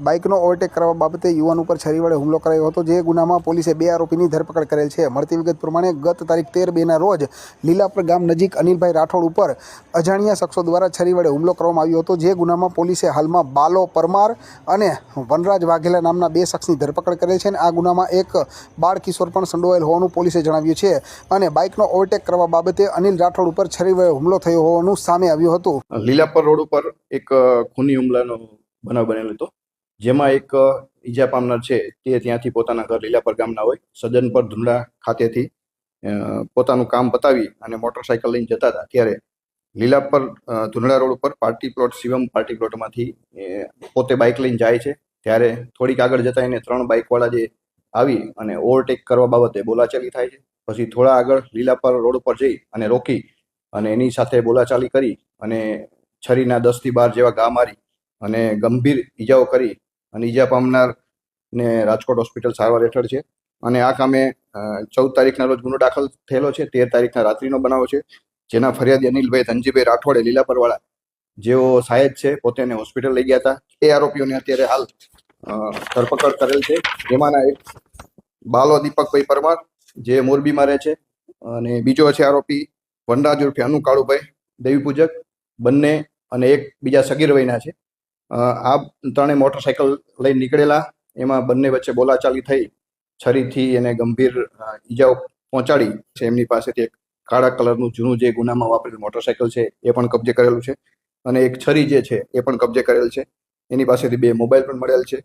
બાઇકનો overtake કરવા બાબતે યુવાન ઉપર છરી વડે હુમલો કરાયો હતો, જે ગુનામાં પોલીસે 2 આરોપીની ધરપકડ કરેલ છે. મળતી વિગત પ્રમાણે ગત તારીખ 13/2ના રોજ લીલાપર ગામ નજીક અનિલભાઈ રાઠોડ ઉપર અજાણ્યા શખ્સો દ્વારા છરી વડે હુમલો કરવામાં આવ્યો હતો, જે ગુનામાં પોલીસે હાલમાં બાલો પરમાર અને વનરાજ વાઘેલા નામના 2 શખ્સની ધરપકડ કરેલ છે. અને આ ગુનામાં એક બાળ કિશોર પણ સંડોવાયેલ હોવાનું પોલીસે જણાવ્યું છે. અને બાઇકનો ઓવરટેક કરવા બાબતે અનિલ રાઠોડ ઉપર છરી વડે હુમલો થયો હોવાનું સામે આવ્યું હતું. લીલાપર રોડ ઉપર એક ખૂની હુમલાનો બનાવ બનેલો હતો, જેમાં એક ઈજા પામનાર છે તે ત્યાંથી પોતાના ઘર લીલાપર ગામના હોય સજ્જનપર ધુંડા ખાતેથી પોતાનું કામ પતાવી અને મોટરસાયકલ લઈને જતા હતા, ત્યારે લીલાપર ધુંડા રોડ ઉપર પાર્ટી પ્લોટ શિવમ પાર્ટી પ્લોટમાંથી પોતે બાઇક લઈને જાય છે. ત્યારે થોડીક આગળ જતા એને 3 બાઇકવાળા જે આવી અને ઓવરટેક કરવા બાબતે બોલાચાલી થાય છે. પછી થોડા આગળ લીલાપર રોડ ઉપર જઈ અને રોકી અને એની સાથે બોલાચાલી કરી અને છરીના 10 થી 12 જેવા ઘા મારી અને ગંભીર ઈજાઓ કરી અને ઈજા પામનારને રાજકોટ હોસ્પિટલ સારવાર હેઠળ છે. અને આ કામે 14 તારીખના રોજ ગુનો દાખલ થયેલો છે. 13 તારીખના રાત્રિનો બનાવ છે, જેના ફરિયાદી અનિલભાઈ ધનજીભાઈ રાઠોડે લીલાપરવાળા જેઓ સાહેબ છે પોતે એને હોસ્પિટલ લઈ ગયા હતા. એ આરોપીઓને અત્યારે હાલ ધરપકડ કરેલ છે. જેમાંના એક બાલો દીપકભાઈ પરમાર જે મોરબીમાં રહે છે, અને બીજો છે આરોપી વનરાજ ઉર્ફે અનુ કાળુભાઈ દેવી પૂજક, બંને અને એક બીજા સગીર વયના છે. આ 3 મોટરસાયકલ લઈને નીકળેલા, એમાં બંને વચ્ચે બોલાચાલી થઈ, છરીથી એને ગંભીર ઈજાઓ પહોંચાડી છે. એમની પાસેથી એક કાળા કલરનું જૂનું જે ગુનામાં વાપરેલું મોટરસાયકલ છે એ પણ કબજે કરેલું છે, અને એક છરી જે છે એ પણ કબજે કરેલ છે. એની પાસેથી 2 મોબાઈલ પણ મળેલ છે.